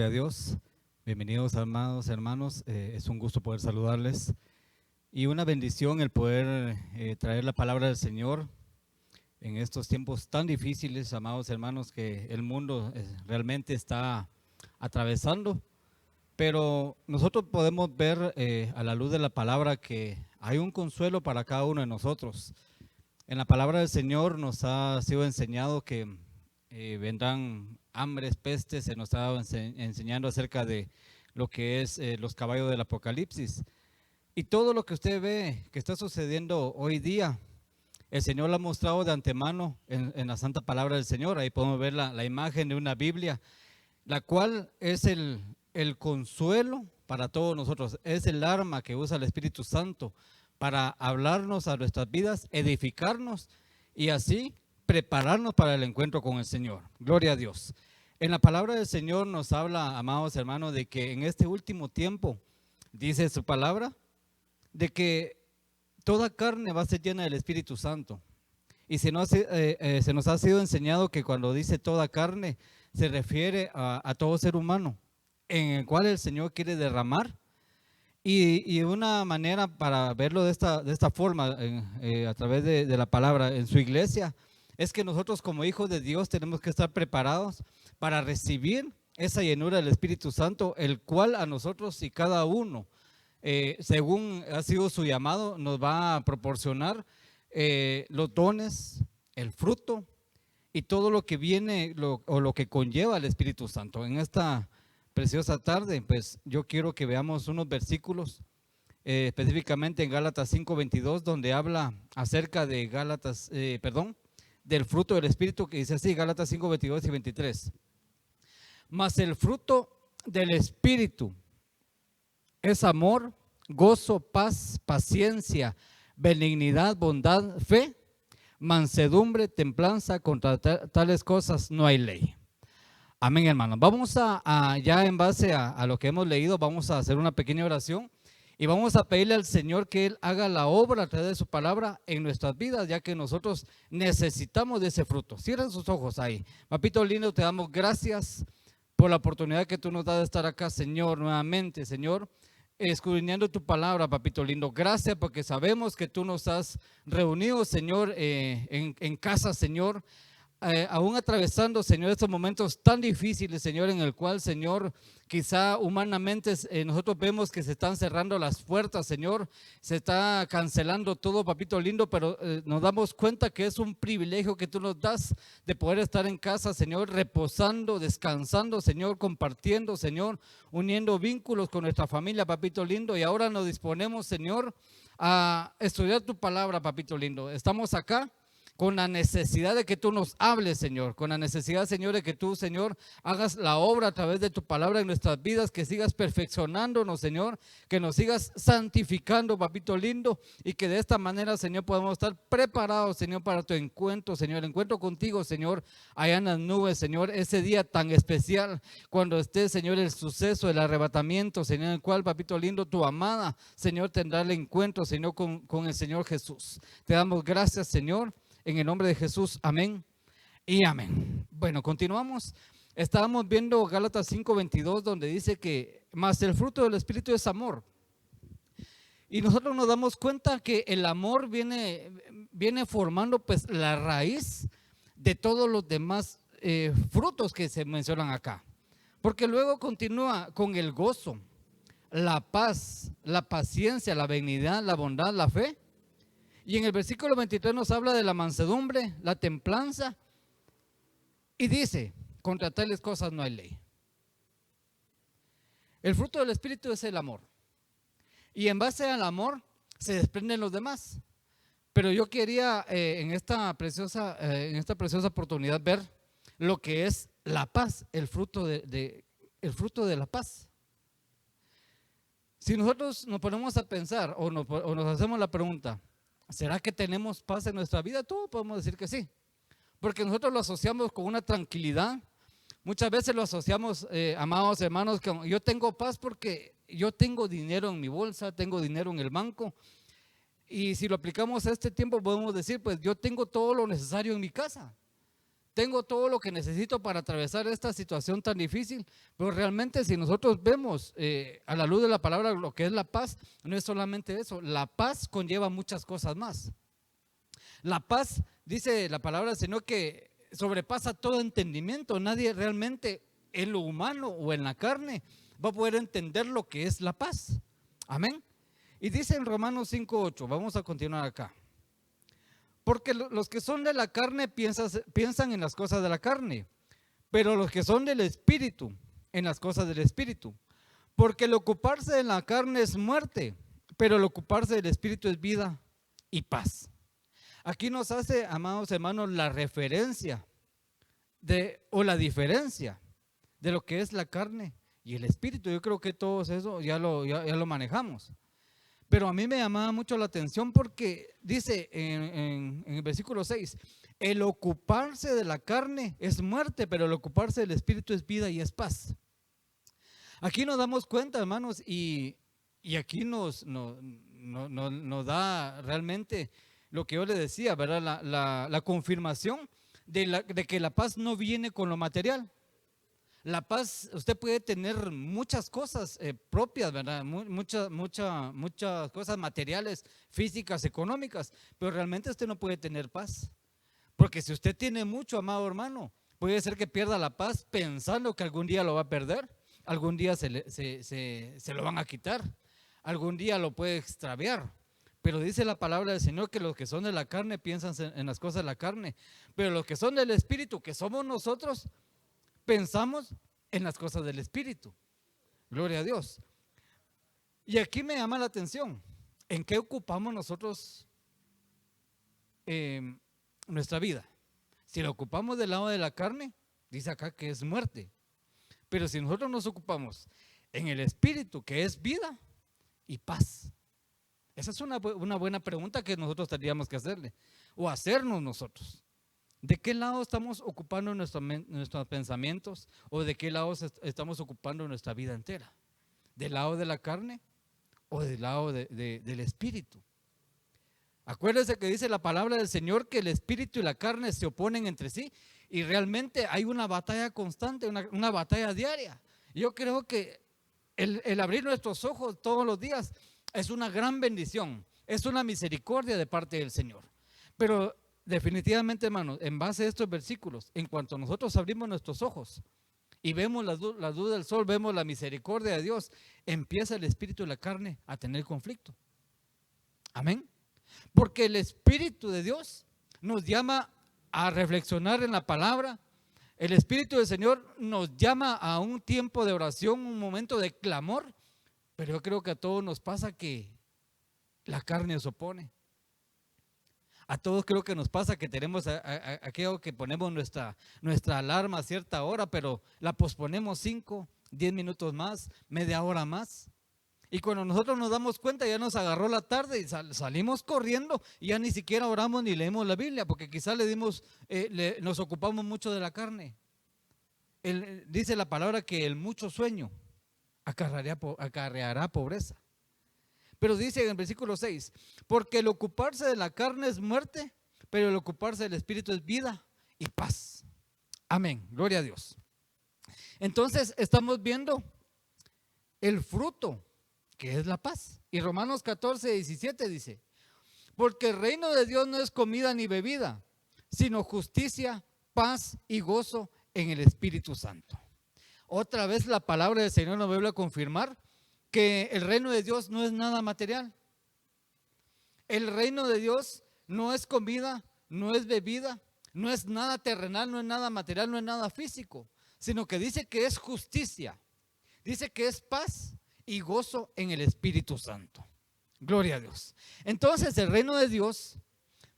Gloria a Dios. Bienvenidos, amados hermanos. Es un gusto poder saludarles y una bendición el poder traer la palabra del Señor en estos tiempos tan difíciles, amados hermanos, que el mundo realmente está atravesando. Pero nosotros podemos ver a la luz de la palabra que hay un consuelo para cada uno de nosotros. En la palabra del Señor nos ha sido enseñado que vendrán hambres, pestes, se nos ha enseñando acerca de lo que es los caballos del Apocalipsis. Y todo lo que usted ve que está sucediendo hoy día, el Señor lo ha mostrado de antemano en la santa palabra del Señor. Ahí podemos ver la imagen de una Biblia, la cual es el consuelo para todos nosotros. Es el arma que usa el Espíritu Santo para hablarnos a nuestras vidas, edificarnos y así prepararnos para el encuentro con el Señor. Gloria a Dios. En la palabra del Señor nos habla, amados hermanos, de que en este último tiempo, dice su palabra, de que toda carne va a ser llena del Espíritu Santo. Y se nos ha sido enseñado que cuando dice toda carne, se refiere a todo ser humano, en el cual el Señor quiere derramar. Y una manera para verlo de esta forma, a través de la palabra en su iglesia, es que nosotros como hijos de Dios tenemos que estar preparados para recibir esa llenura del Espíritu Santo, el cual a nosotros y cada uno, según ha sido su llamado, nos va a proporcionar los dones, el fruto y todo lo que viene o lo que conlleva el Espíritu Santo. En esta preciosa tarde, pues yo quiero que veamos unos versículos, específicamente en Gálatas 5:22, donde habla acerca de del fruto del Espíritu, que dice así, Gálatas 5:22 y 23. Mas el fruto del Espíritu es amor, gozo, paz, paciencia, benignidad, bondad, fe, mansedumbre, templanza. Contra tales cosas no hay ley. Amén, hermanos. Vamos ya en base a lo que hemos leído, vamos a hacer una pequeña oración y vamos a pedirle al Señor que Él haga la obra a través de su palabra en nuestras vidas, ya que nosotros necesitamos de ese fruto. Cierren sus ojos ahí. Papito lindo, te damos gracias por la oportunidad que tú nos das de estar acá, Señor, nuevamente, Señor, escudriñando tu palabra, papito lindo. Gracias porque sabemos que tú nos has reunido, Señor, en casa, Señor. Aún atravesando, Señor, estos momentos tan difíciles, Señor, en el cual, Señor, quizá humanamente nosotros vemos que se están cerrando las puertas, Señor, se está cancelando todo, papito lindo, pero nos damos cuenta que es un privilegio que tú nos das de poder estar en casa, Señor, reposando, descansando, Señor, compartiendo, Señor, uniendo vínculos con nuestra familia, papito lindo, y ahora nos disponemos, Señor, a estudiar tu palabra, papito lindo. Estamos acá con la necesidad de que tú nos hables, Señor, con la necesidad, Señor, de que tú, Señor, hagas la obra a través de tu palabra en nuestras vidas, que sigas perfeccionándonos, Señor, que nos sigas santificando, papito lindo, y que de esta manera, Señor, podamos estar preparados, Señor, para tu encuentro, Señor, encuentro contigo, Señor, allá en las nubes, Señor, ese día tan especial, cuando esté, Señor, el suceso, el arrebatamiento, Señor, en el cual, papito lindo, tu amada, Señor, tendrá el encuentro, Señor, con el Señor Jesús. Te damos gracias, Señor, en el nombre de Jesús, amén y amén. Bueno, continuamos. Estábamos viendo Gálatas 5:22, donde dice que más el fruto del Espíritu es amor. Y nosotros nos damos cuenta que el amor viene formando pues la raíz de todos los demás frutos que se mencionan acá. Porque luego continúa con el gozo, la paz, la paciencia, la benignidad, la bondad, la fe. Y en el versículo 23 nos habla de la mansedumbre, la templanza, y dice, contra tales cosas no hay ley. El fruto del Espíritu es el amor, y en base al amor se desprenden los demás. Pero yo quería en esta preciosa oportunidad ver lo que es la paz, el fruto de la paz. Si nosotros nos ponemos a pensar o nos hacemos la pregunta, ¿será que tenemos paz en nuestra vida? Todos podemos decir que sí, porque nosotros lo asociamos con una tranquilidad. Muchas veces lo asociamos, amados hermanos, que yo tengo paz porque yo tengo dinero en mi bolsa, tengo dinero en el banco. Y si lo aplicamos a este tiempo podemos decir, pues yo tengo todo lo necesario en mi casa. tengo todo lo que necesito para atravesar esta situación tan difícil, pero realmente si nosotros vemos a la luz de la palabra lo que es la paz, no es solamente eso, la paz conlleva muchas cosas más. La paz, dice la palabra del Señor, que sobrepasa todo entendimiento. Nadie realmente en lo humano o en la carne va a poder entender lo que es la paz. Amén. Y dice en Romanos 5:8, vamos a continuar acá. Porque los que son de la carne piensan en las cosas de la carne, pero los que son del Espíritu, en las cosas del Espíritu. Porque el ocuparse de la carne es muerte, pero el ocuparse del Espíritu es vida y paz. Aquí nos hace, amados hermanos, la referencia o la diferencia de lo que es la carne y el Espíritu. Yo creo que todo eso ya lo manejamos. Pero a mí me llamaba mucho la atención porque dice en el versículo 6, el ocuparse de la carne es muerte, pero el ocuparse del Espíritu es vida y es paz. Aquí nos damos cuenta, hermanos, y aquí nos da realmente lo que yo le decía, ¿verdad? La confirmación de que la paz no viene con lo material. La paz, usted puede tener muchas cosas propias, ¿verdad? Muchas cosas materiales, físicas, económicas, pero realmente usted no puede tener paz. Porque si usted tiene mucho, amado hermano, puede ser que pierda la paz pensando que algún día lo va a perder, algún día se lo van a quitar, algún día lo puede extraviar. Pero dice la palabra del Señor que los que son de la carne piensan en las cosas de la carne, pero los que son del Espíritu, que somos nosotros, pensamos en las cosas del Espíritu. Gloria a Dios. Y aquí me llama la atención, ¿en qué ocupamos nosotros nuestra vida? Si la ocupamos del lado de la carne, dice acá que es muerte. Pero si nosotros nos ocupamos en el Espíritu, que es vida y paz. Esa es una buena pregunta que nosotros tendríamos que hacerle o hacernos nosotros. ¿De qué lado estamos ocupando nuestros pensamientos o de qué lado estamos ocupando nuestra vida entera? ¿Del lado de la carne o del lado del Espíritu? Acuérdense que dice la palabra del Señor que el Espíritu y la carne se oponen entre sí y realmente hay una batalla constante, una batalla diaria. Yo creo que el abrir nuestros ojos todos los días es una gran bendición, es una misericordia de parte del Señor. Pero definitivamente, hermanos, en base a estos versículos, en cuanto nosotros abrimos nuestros ojos y vemos la luz del sol, vemos la misericordia de Dios, empieza el espíritu y la carne a tener conflicto. Amén. Porque el Espíritu de Dios nos llama a reflexionar en la palabra. El Espíritu del Señor nos llama a un tiempo de oración, un momento de clamor. Pero yo creo que a todos nos pasa que la carne se opone. A todos creo que nos pasa que tenemos aquello que ponemos nuestra alarma a cierta hora, pero la posponemos 5, 10 minutos más, media hora más. Y cuando nosotros nos damos cuenta ya nos agarró la tarde y salimos corriendo y ya ni siquiera oramos ni leemos la Biblia porque quizás nos ocupamos mucho de la carne. Dice la palabra que el mucho sueño acarreará pobreza. Pero dice en el versículo 6, porque el ocuparse de la carne es muerte, pero el ocuparse del Espíritu es vida y paz. Amén, gloria a Dios. Entonces estamos viendo el fruto que es la paz. Y Romanos 14:17 dice, porque el reino de Dios no es comida ni bebida, sino justicia, paz y gozo en el Espíritu Santo. Otra vez la palabra del Señor nos vuelve a confirmar que el reino de Dios no es nada material. El reino de Dios no es comida, no es bebida, no es nada terrenal, no es nada material, no es nada físico, sino que dice que es justicia, dice que es paz y gozo en el Espíritu Santo. Gloria a Dios. Entonces el reino de Dios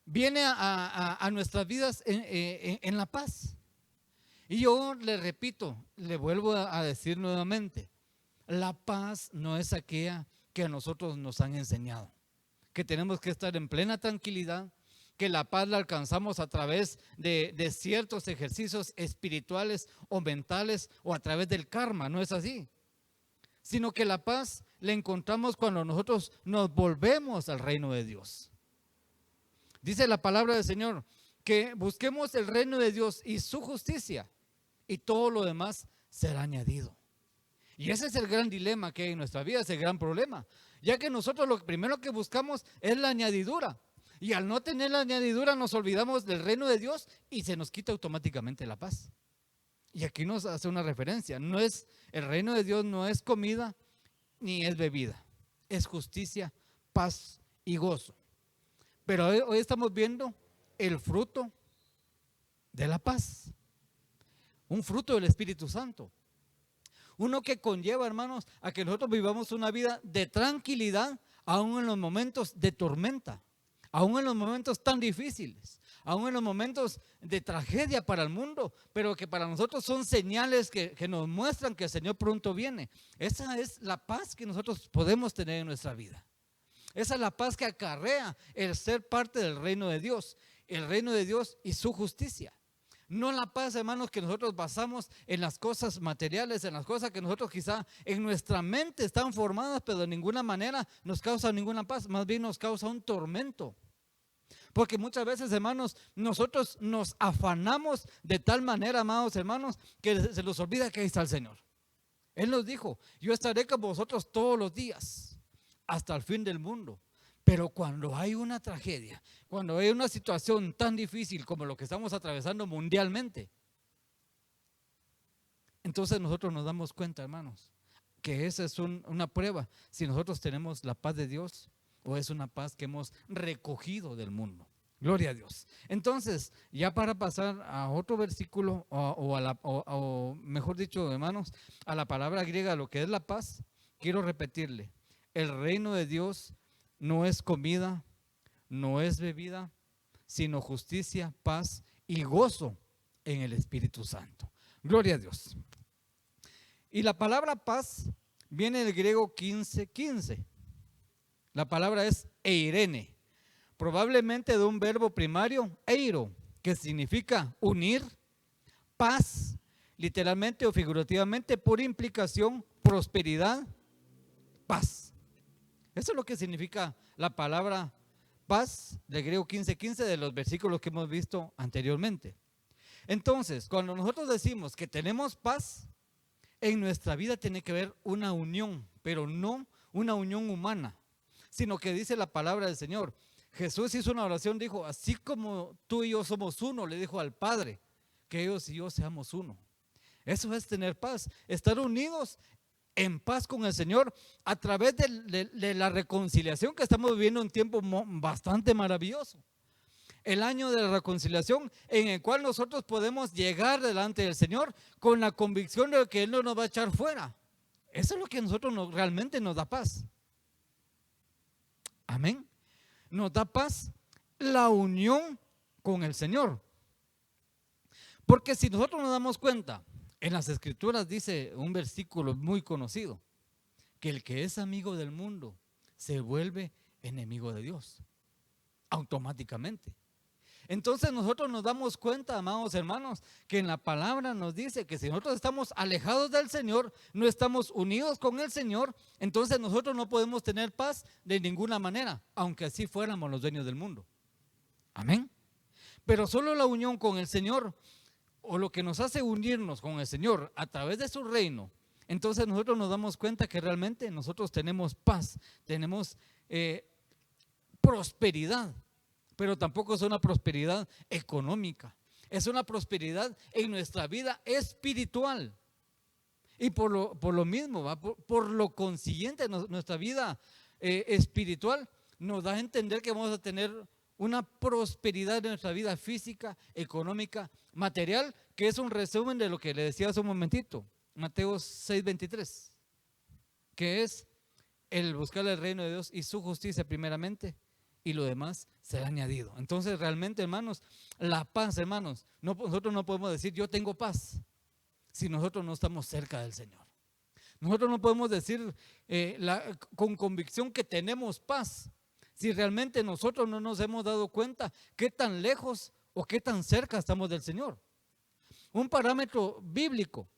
viene a nuestras vidas en la paz. Y yo le repito, le vuelvo a decir nuevamente, la paz no es aquella que a nosotros nos han enseñado, que tenemos que estar en plena tranquilidad, que la paz la alcanzamos a través de ciertos ejercicios espirituales o mentales o a través del karma, no es así, sino que la paz la encontramos cuando nosotros nos volvemos al reino de Dios. Dice la palabra del Señor que busquemos el reino de Dios y su justicia, y todo lo demás será añadido. Y ese es el gran dilema que hay en nuestra vida, es el gran problema, ya que nosotros lo primero que buscamos es la añadidura, y al no tener la añadidura nos olvidamos del reino de Dios y se nos quita automáticamente la paz. Y aquí nos hace una referencia, el reino de Dios no es comida ni es bebida, es justicia, paz y gozo. Pero hoy estamos viendo el fruto de la paz, un fruto del Espíritu Santo. Uno que conlleva, hermanos, a que nosotros vivamos una vida de tranquilidad, aún en los momentos de tormenta, aún en los momentos tan difíciles, aún en los momentos de tragedia para el mundo, pero que para nosotros son señales que nos muestran que el Señor pronto viene. Esa es la paz que nosotros podemos tener en nuestra vida. Esa es la paz que acarrea el ser parte del reino de Dios, el reino de Dios y su justicia. No la paz, hermanos, que nosotros basamos en las cosas materiales, en las cosas que nosotros quizá en nuestra mente están formadas, pero de ninguna manera nos causa ninguna paz, más bien nos causa un tormento. Porque muchas veces, hermanos, nosotros nos afanamos de tal manera, amados hermanos, que se nos olvida que ahí está el Señor. Él nos dijo, yo estaré con vosotros todos los días, hasta el fin del mundo. Pero cuando hay una tragedia, cuando hay una situación tan difícil como lo que estamos atravesando mundialmente, entonces nosotros nos damos cuenta, hermanos, que esa es una prueba si nosotros tenemos la paz de Dios o es una paz que hemos recogido del mundo. Gloria a Dios. Entonces, ya para pasar a otro versículo, o mejor dicho, hermanos, a la palabra griega, lo que es la paz, quiero repetirle, el reino de Dios no es comida, no es bebida, sino justicia, paz y gozo en el Espíritu Santo. Gloria a Dios. Y la palabra paz viene del griego 15:15. La palabra es eirene, probablemente de un verbo primario, eiro, que significa unir, paz, literalmente o figurativamente, por implicación, prosperidad, paz. Eso es lo que significa la palabra paz del griego 15:15 de los versículos que hemos visto anteriormente. Entonces, cuando nosotros decimos que tenemos paz, en nuestra vida tiene que haber una unión, pero no una unión humana, sino que dice la palabra del Señor. Jesús hizo una oración, dijo, así como tú y yo somos uno, le dijo al Padre, que ellos y yo seamos uno. Eso es tener paz, estar unidos en paz con el Señor a través de la reconciliación que estamos viviendo, un tiempo bastante maravilloso. El año de la reconciliación en el cual nosotros podemos llegar delante del Señor con la convicción de que Él no nos va a echar fuera. Eso es lo que a nosotros realmente nos da paz. Amén. Nos da paz la unión con el Señor. Porque si nosotros nos damos cuenta, en las Escrituras dice un versículo muy conocido, que el que es amigo del mundo se vuelve enemigo de Dios, automáticamente. Entonces nosotros nos damos cuenta, amados hermanos, que en la palabra nos dice que si nosotros estamos alejados del Señor, no estamos unidos con el Señor, entonces nosotros no podemos tener paz de ninguna manera, aunque así fuéramos los dueños del mundo. Amén. Pero solo la unión con el Señor, o lo que nos hace unirnos con el Señor a través de su reino, entonces nosotros nos damos cuenta que realmente nosotros tenemos paz, tenemos prosperidad. Pero tampoco es una prosperidad económica, es una prosperidad en nuestra vida espiritual. Y por lo mismo, por lo consiguiente, nuestra vida espiritual nos da a entender que vamos a tener una prosperidad en nuestra vida física, económica, material, que es un resumen de lo que le decía hace un momentito, Mateo 6:23, que es el buscar el reino de Dios y su justicia primeramente, y lo demás será añadido. Entonces realmente, hermanos, la paz, hermanos, nosotros no podemos decir yo tengo paz si nosotros no estamos cerca del Señor. Nosotros no podemos decir con convicción que tenemos paz si realmente nosotros no nos hemos dado cuenta qué tan lejos o qué tan cerca estamos del Señor. Un parámetro bíblico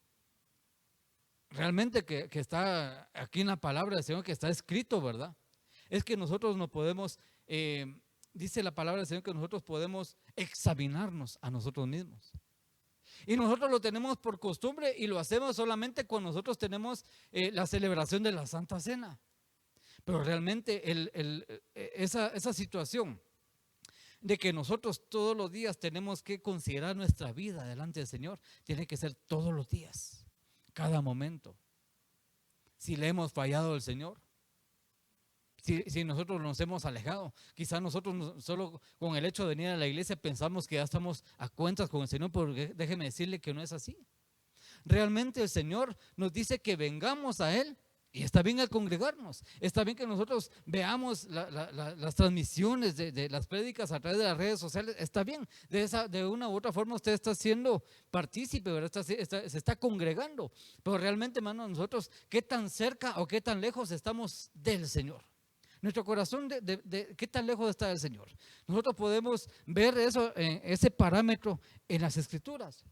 realmente que está aquí en la palabra del Señor, que está escrito, ¿verdad? Es que nosotros no podemos dice la palabra del Señor que nosotros podemos examinarnos a nosotros mismos. Y nosotros lo tenemos por costumbre y lo hacemos solamente cuando nosotros tenemos la celebración de la Santa Cena. Pero realmente esa situación de que nosotros todos los días tenemos que considerar nuestra vida delante del Señor, tiene que ser todos los días, cada momento. Si le hemos fallado al Señor, si nosotros nos hemos alejado, quizás nosotros solo con el hecho de venir a la iglesia pensamos que ya estamos a cuentas con el Señor, porque déjeme decirle que no es así. Realmente el Señor nos dice que vengamos a Él. Y está bien al congregarnos, está bien que nosotros veamos las transmisiones de las prédicas a través de las redes sociales, está bien, de una u otra forma usted está siendo partícipe, ¿verdad? Se está congregando, pero realmente, hermano, nosotros, ¿qué tan cerca o qué tan lejos estamos del Señor? Nuestro corazón, ¿qué tan lejos está del Señor? Nosotros podemos ver eso, ese parámetro en las Escrituras.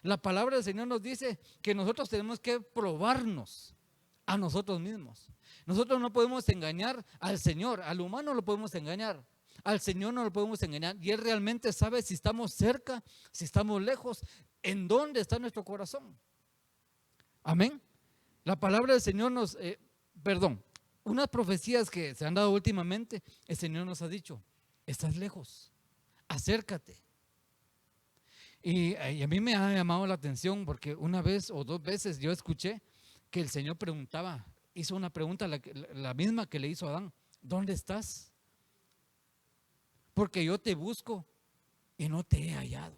La palabra del Señor nos dice que nosotros tenemos que probarnos a nosotros mismos. Nosotros no podemos engañar al Señor, al humano lo podemos engañar, al Señor no lo podemos engañar, y Él realmente sabe si estamos cerca, si estamos lejos, en dónde está nuestro corazón. Amén. La palabra del Señor nos, unas profecías que se han dado últimamente, el Señor nos ha dicho: estás lejos, acércate. Y a mí me ha llamado la atención porque una vez o dos veces yo escuché que el Señor hizo una pregunta, la misma que le hizo a Adán: ¿dónde estás? Porque yo te busco y no te he hallado.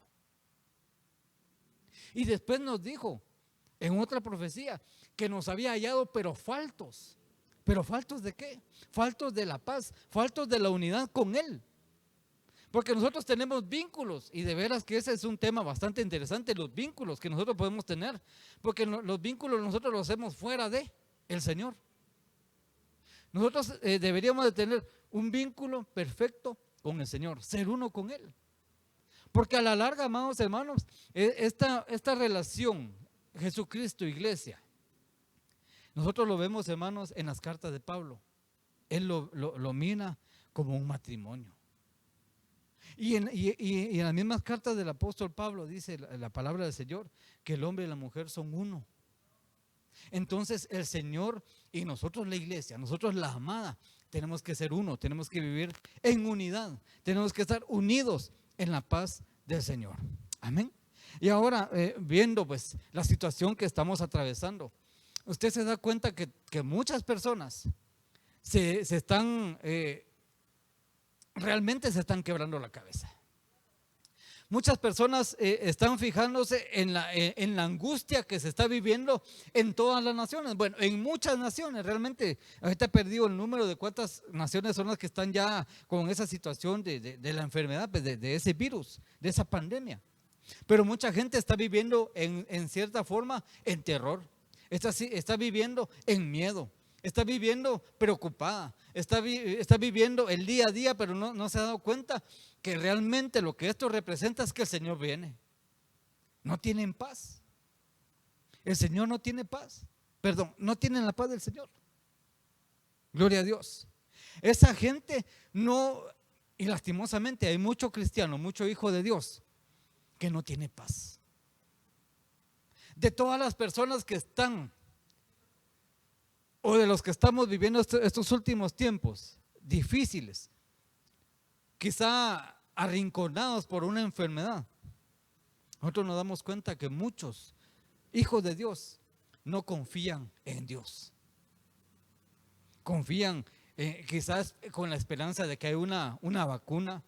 Y después nos dijo en otra profecía que nos había hallado, pero faltos. ¿Pero faltos de qué? Faltos de la paz, faltos de la unidad con Él. Porque nosotros tenemos vínculos, y de veras que ese es un tema bastante interesante, los vínculos que nosotros podemos tener, porque los vínculos nosotros los hacemos fuera de el Señor. Nosotros deberíamos de tener un vínculo perfecto con el Señor, ser uno con Él. Porque a la larga, amados hermanos, esta relación Jesucristo-Iglesia, nosotros lo vemos, hermanos, en las cartas de Pablo. Él lo mira como un matrimonio. Y en las mismas cartas del apóstol Pablo dice la palabra del Señor que el hombre y la mujer son uno. Entonces el Señor y nosotros, la iglesia, nosotros la amada, tenemos que ser uno, tenemos que vivir en unidad, tenemos que estar unidos en la paz del Señor. Amén. Y ahora viendo pues la situación que estamos atravesando, usted se da cuenta que muchas personas se están realmente se están quebrando la cabeza. Muchas personas están fijándose en la angustia que se está viviendo en todas las naciones. Bueno, en muchas naciones, realmente ahorita he perdido el número de cuántas naciones son las que están ya con esa situación de la enfermedad, pues de ese virus, de esa pandemia. Pero mucha gente está viviendo en cierta forma en terror, está viviendo en miedo. Está viviendo preocupada, está viviendo el día a día, pero no se ha dado cuenta que realmente lo que esto representa es que el Señor viene. No tienen paz. El Señor no tiene paz. No tienen la paz del Señor. Gloria a Dios. Esa gente no, y lastimosamente hay mucho cristiano, mucho hijo de Dios que no tiene paz. De todas las personas que están, o de los que estamos viviendo estos últimos tiempos difíciles, quizá arrinconados por una enfermedad, nosotros nos damos cuenta que muchos hijos de Dios no confían en Dios. Confían quizás con la esperanza de que hay una vacuna,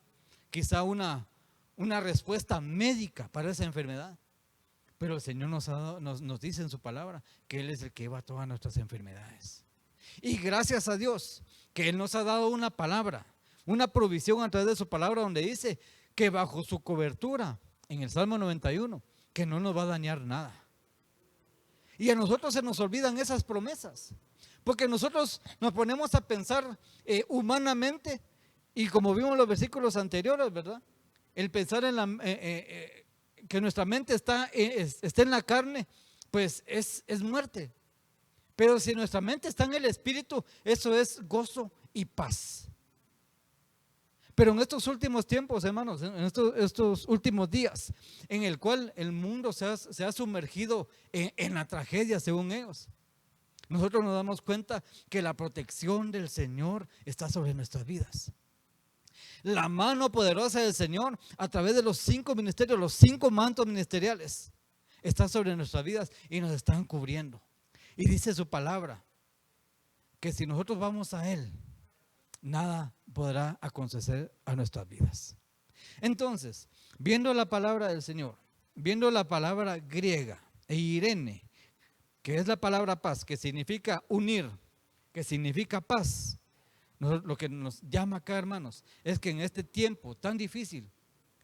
quizá una respuesta médica para esa enfermedad. Pero el Señor nos dice en su palabra que Él es el que lleva todas nuestras enfermedades. Y gracias a Dios que Él nos ha dado una palabra, una provisión a través de su palabra, donde dice que bajo su cobertura, en el Salmo 91, que no nos va a dañar nada. Y a nosotros se nos olvidan esas promesas, porque nosotros nos ponemos a pensar humanamente, y como vimos en los versículos anteriores, ¿verdad? El pensar en que nuestra mente está en la carne, pues es muerte. Pero si nuestra mente está en el Espíritu, eso es gozo y paz. Pero en estos últimos tiempos, hermanos, en estos últimos días, en el cual el mundo se ha sumergido en la tragedia, según ellos, nosotros nos damos cuenta que la protección del Señor está sobre nuestras vidas. La mano poderosa del Señor a través de los 5 ministerios, los 5 mantos ministeriales, está sobre nuestras vidas y nos están cubriendo. Y dice su palabra que si nosotros vamos a Él, nada podrá acontecer a nuestras vidas. Entonces, viendo la palabra del Señor, viendo la palabra griega, eirene, que es la palabra paz, que significa unir, que significa paz, lo que nos llama acá, hermanos, es que en este tiempo tan difícil,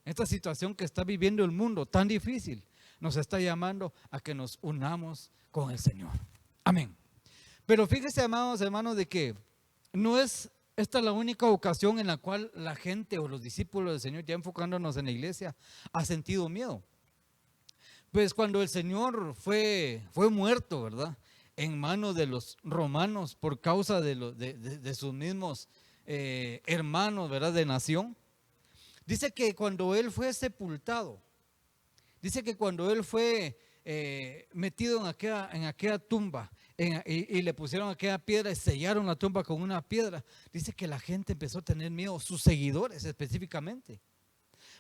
esta situación que está viviendo el mundo tan difícil, nos está llamando a que nos unamos con el Señor. Amén. Pero fíjese, amados hermanos, de que no es esta la única ocasión en la cual la gente o los discípulos del Señor, ya enfocándonos en la iglesia, ha sentido miedo. Pues cuando el Señor fue muerto, ¿verdad?, en manos de los romanos por causa de sus mismos hermanos, ¿verdad?, de nación. Dice que cuando Él fue sepultado, dice que cuando Él fue metido en aquella tumba y le pusieron aquella piedra y sellaron la tumba con una piedra, dice que la gente empezó a tener miedo, sus seguidores específicamente.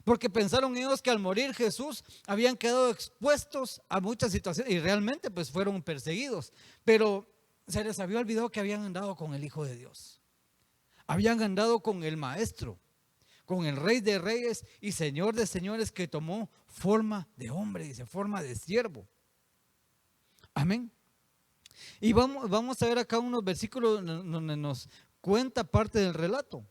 Porque pensaron ellos que al morir Jesús habían quedado expuestos a muchas situaciones y realmente pues fueron perseguidos. Pero se les había olvidado que habían andado con el Hijo de Dios. Habían andado con el Maestro, con el Rey de Reyes y Señor de Señores, que tomó forma de hombre, dice, forma de siervo. Amén. Y vamos a ver acá unos versículos donde nos cuenta parte del relato.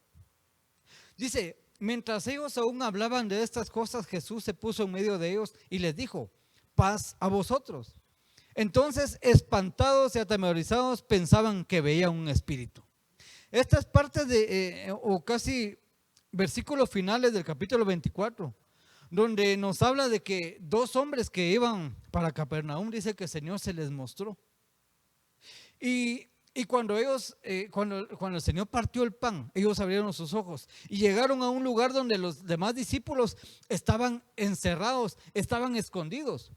Dice: mientras ellos aún hablaban de estas cosas, Jesús se puso en medio de ellos y les dijo: paz a vosotros. Entonces, espantados y atemorizados, pensaban que veían un espíritu. Estas partes o casi versículos finales del capítulo 24, donde nos habla de que 2 hombres que iban para Capernaum, dice que el Señor se les mostró. Y cuando ellos, cuando el Señor partió el pan, ellos abrieron sus ojos y llegaron a un lugar donde los demás discípulos estaban encerrados, estaban escondidos.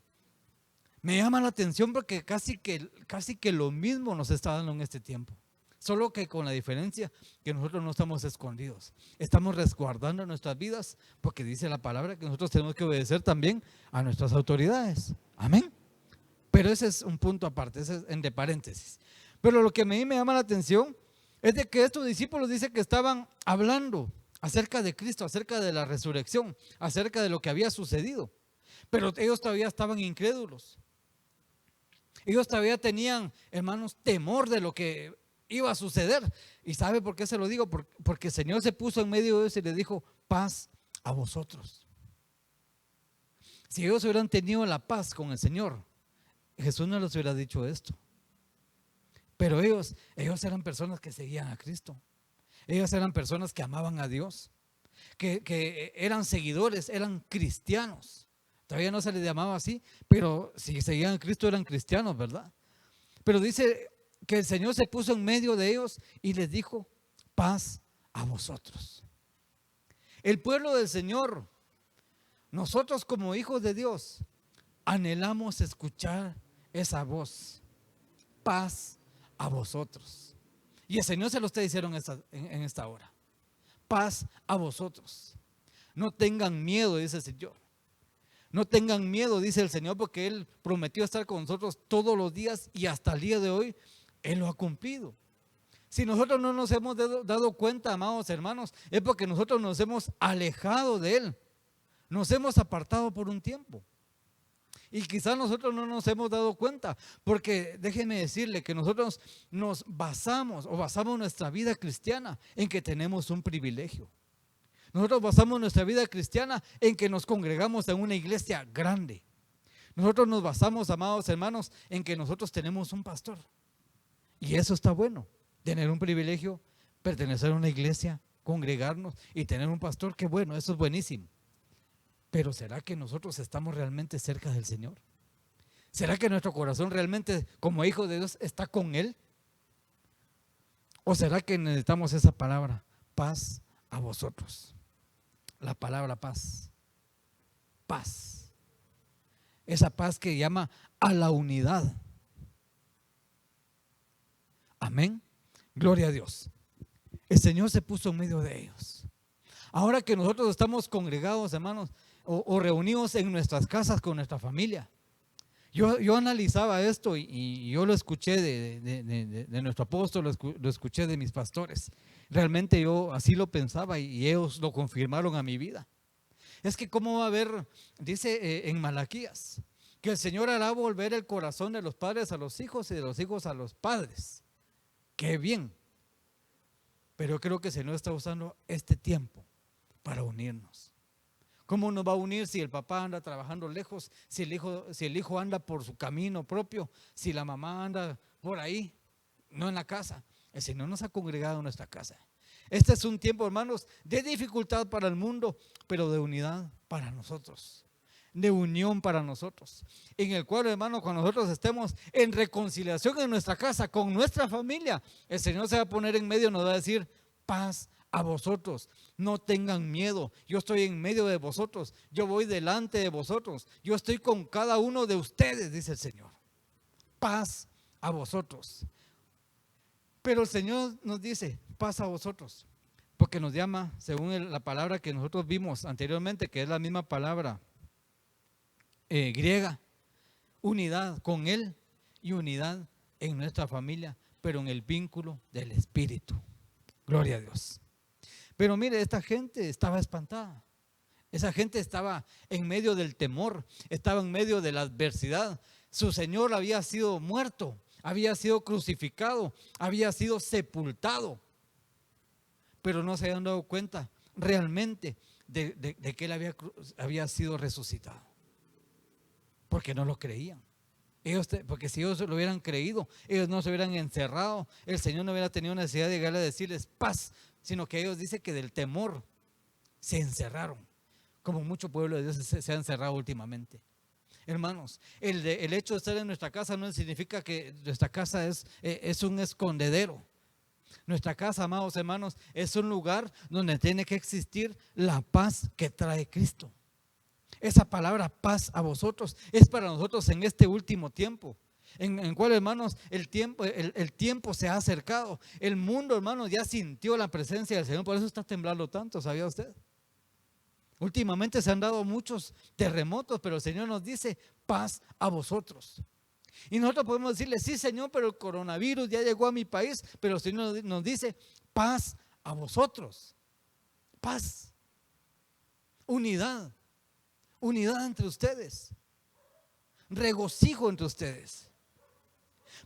Me llama la atención porque casi que lo mismo nos está dando en este tiempo. Solo que con la diferencia que nosotros no estamos escondidos, estamos resguardando nuestras vidas, porque dice la palabra que nosotros tenemos que obedecer también a nuestras autoridades. Amén. Pero ese es un punto aparte, ese es de paréntesis. Pero lo que a mí me llama la atención es de que estos discípulos dicen que estaban hablando acerca de Cristo, acerca de la resurrección, acerca de lo que había sucedido. Pero ellos todavía estaban incrédulos. Ellos todavía tenían, hermanos, temor de lo que iba a suceder. ¿Y sabe por qué se lo digo? Porque el Señor se puso en medio de ellos y les dijo: paz a vosotros. Si ellos hubieran tenido la paz con el Señor, Jesús no les hubiera dicho esto. Pero ellos eran personas que seguían a Cristo. Ellos eran personas que amaban a Dios, que eran seguidores, eran cristianos. Todavía no se les llamaba así, pero si seguían a Cristo eran cristianos, ¿verdad? Pero dice que el Señor se puso en medio de ellos y les dijo: paz a vosotros. El pueblo del Señor, nosotros como hijos de Dios, anhelamos escuchar esa voz: paz a vosotros. Y el Señor se lo está diciendo en esta hora: paz a vosotros. No tengan miedo, dice el Señor. No tengan miedo, dice el Señor, porque Él prometió estar con nosotros todos los días y hasta el día de hoy Él lo ha cumplido. Si nosotros no nos hemos dado cuenta, amados hermanos, es porque nosotros nos hemos alejado de Él. Nos hemos apartado por un tiempo. Y quizás nosotros no nos hemos dado cuenta, porque déjenme decirle que nosotros nos basamos nuestra vida cristiana en que tenemos un privilegio. Nosotros basamos nuestra vida cristiana en que nos congregamos en una iglesia grande. Nosotros nos basamos, amados hermanos, en que nosotros tenemos un pastor. Y eso está bueno, tener un privilegio, pertenecer a una iglesia, congregarnos y tener un pastor, qué bueno, eso es buenísimo. Pero ¿será que nosotros estamos realmente cerca del Señor? ¿Será que nuestro corazón realmente, como hijo de Dios, está con Él? ¿O será que necesitamos esa palabra: paz a vosotros. La palabra paz. Paz. Esa paz que llama a la unidad. Amén. Gloria a Dios. El Señor se puso en medio de ellos. Ahora que nosotros estamos congregados, hermanos, o reunidos en nuestras casas con nuestra familia, yo analizaba esto y yo lo escuché de nuestro apóstol, lo escuché de mis pastores. Realmente yo así lo pensaba y ellos lo confirmaron a mi vida. Es que cómo va a haber, dice en Malaquías, que el Señor hará volver el corazón de los padres a los hijos y de los hijos a los padres. Qué bien. Pero creo que el Señor está usando este tiempo para unirnos. ¿Cómo nos va a unir si el papá anda trabajando lejos, si el hijo anda por su camino propio, si la mamá anda por ahí, no en la casa? El Señor nos ha congregado en nuestra casa. Este es un tiempo, hermanos, de dificultad para el mundo, pero de unidad para nosotros, de unión para nosotros, en el cual, hermanos, cuando nosotros estemos en reconciliación en nuestra casa, con nuestra familia, el Señor se va a poner en medio y nos va a decir: paz a vosotros, no tengan miedo, yo estoy en medio de vosotros, yo voy delante de vosotros, yo estoy con cada uno de ustedes, dice el Señor. Paz a vosotros. Pero el Señor nos dice: paz a vosotros, porque nos llama, según la palabra que nosotros vimos anteriormente, que es la misma palabra griega, unidad con Él y unidad en nuestra familia, pero en el vínculo del Espíritu. Gloria a Dios. Pero mire, esta gente estaba espantada. Esa gente estaba en medio del temor, estaba en medio de la adversidad. Su Señor había sido muerto, había sido crucificado, había sido sepultado, pero no se habían dado cuenta realmente de que Él había sido resucitado, porque no lo creían. Porque si ellos lo hubieran creído, ellos no se hubieran encerrado, el Señor no hubiera tenido necesidad de llegar a decirles paz, sino que ellos dicen que del temor se encerraron, como mucho pueblo de Dios se ha encerrado últimamente. Hermanos, el hecho de estar en nuestra casa no significa que nuestra casa es un escondedero. Nuestra casa, amados hermanos, es un lugar donde tiene que existir la paz que trae Cristo. Esa palabra paz a vosotros es para nosotros en este último tiempo, en cual, hermanos, el tiempo se ha acercado. El mundo, hermanos, ya sintió la presencia del Señor, por eso está temblando tanto, ¿sabía usted? Últimamente se han dado muchos terremotos, pero el Señor nos dice paz a vosotros. Y nosotros podemos decirle: sí, Señor, pero el coronavirus ya llegó a mi país, pero el Señor nos dice paz a vosotros. Paz, unidad entre ustedes, regocijo entre ustedes,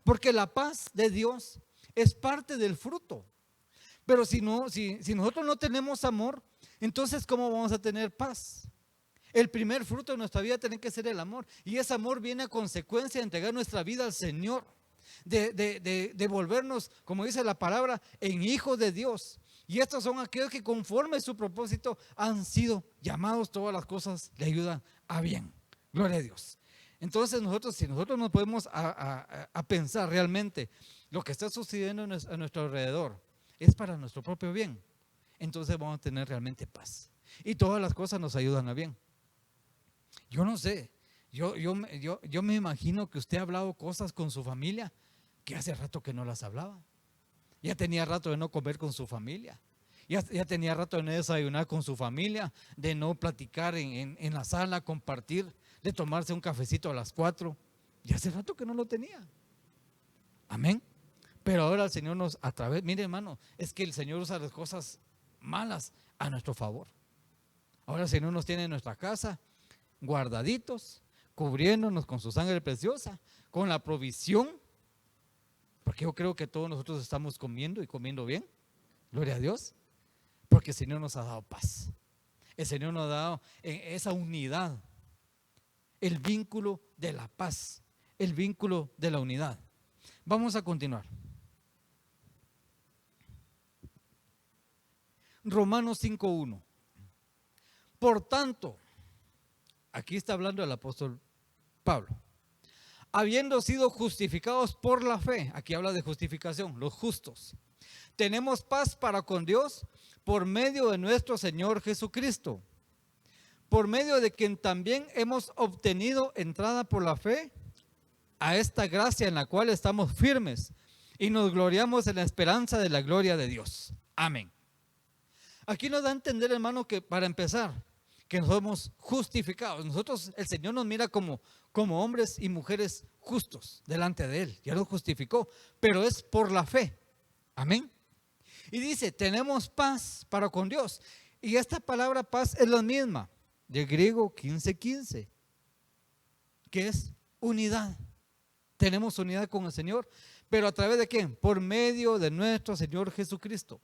porque la paz de Dios es parte del fruto. Pero si nosotros no tenemos amor, entonces ¿cómo vamos a tener paz? El primer fruto de nuestra vida tiene que ser el amor, y ese amor viene a consecuencia de entregar nuestra vida al Señor, de volvernos, como dice la palabra, en hijos de Dios. Y estos son aquellos que conforme a su propósito han sido llamados, todas las cosas le ayudan a bien. Gloria a Dios. Entonces si nosotros nos podemos a pensar realmente lo que está sucediendo a nuestro alrededor es para nuestro propio bien, entonces vamos a tener realmente paz. Y todas las cosas nos ayudan a bien. Yo no sé, yo me imagino que usted ha hablado cosas con su familia que hace rato que no las hablaba. Ya tenía rato de no comer con su familia. Ya tenía rato de no desayunar con su familia, de no platicar en la sala, compartir, de tomarse un cafecito a las 4. Ya hace rato que no lo tenía. Amén. Pero ahora el Señor mire, hermano, es que el Señor usa las cosas malas a nuestro favor. Ahora el Señor nos tiene en nuestra casa guardaditos, cubriéndonos con su sangre preciosa, con la provisión, porque yo creo que todos nosotros estamos comiendo y comiendo bien, gloria a Dios, porque el Señor nos ha dado paz. El Señor nos ha dado esa unidad, el vínculo de la paz, el vínculo de la unidad. Vamos a continuar. Romanos 5:1. Por tanto, aquí está hablando el apóstol Pablo, habiendo sido justificados por la fe, aquí habla de justificación, los justos, tenemos paz para con Dios por medio de nuestro Señor Jesucristo, por medio de quien también hemos obtenido entrada por la fe a esta gracia en la cual estamos firmes y nos gloriamos en la esperanza de la gloria de Dios. Amén. Aquí nos da a entender, hermano, que para empezar, que somos justificados. Nosotros, el Señor nos mira como hombres y mujeres justos delante de Él. Ya nos justificó, pero es por la fe. Amén. Y dice, tenemos paz para con Dios. Y esta palabra paz es la misma, del griego 15:15, que es unidad. Tenemos unidad con el Señor, pero ¿a través de quién? Por medio de nuestro Señor Jesucristo.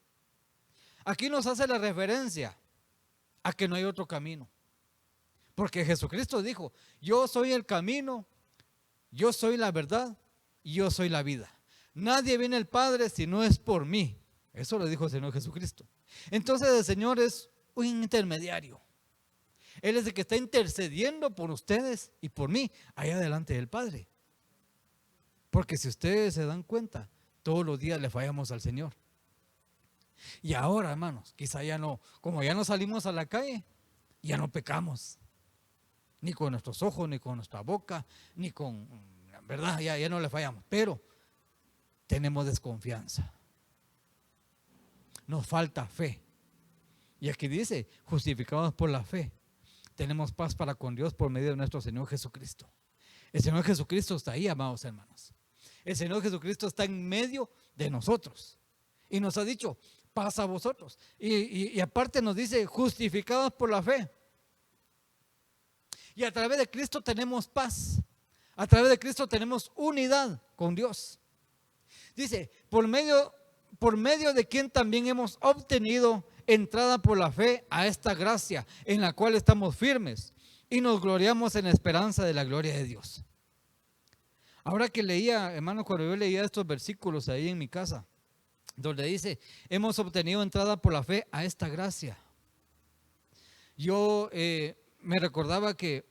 Aquí nos hace la referencia a que no hay otro camino. Porque Jesucristo dijo, yo soy el camino, yo soy la verdad y yo soy la vida. Nadie viene al Padre si no es por mí. Eso lo dijo el Señor Jesucristo. Entonces el Señor es un intermediario. Él es el que está intercediendo por ustedes y por mí, allá delante del Padre. Porque si ustedes se dan cuenta, todos los días le fallamos al Señor. Y ahora, hermanos, quizá ya no, como ya no salimos a la calle, ya no pecamos. Ni con nuestros ojos, ni con nuestra boca, ni con, ¿verdad? Ya no le fallamos. Pero tenemos desconfianza. Nos falta fe. Y aquí dice, justificados por la fe, tenemos paz para con Dios por medio de nuestro Señor Jesucristo. El Señor Jesucristo está ahí, amados hermanos. El Señor Jesucristo está en medio de nosotros. Y nos ha dicho, paz a vosotros. Y aparte nos dice, justificados por la fe. Y a través de Cristo tenemos paz. A través de Cristo tenemos unidad con Dios. Dice, por medio de quien también hemos obtenido entrada por la fe a esta gracia en la cual estamos firmes y nos gloriamos en la esperanza de la gloria de Dios. Ahora que leía, hermano, cuando yo leía estos versículos ahí en mi casa, donde dice, hemos obtenido entrada por la fe a esta gracia. Yo me recordaba que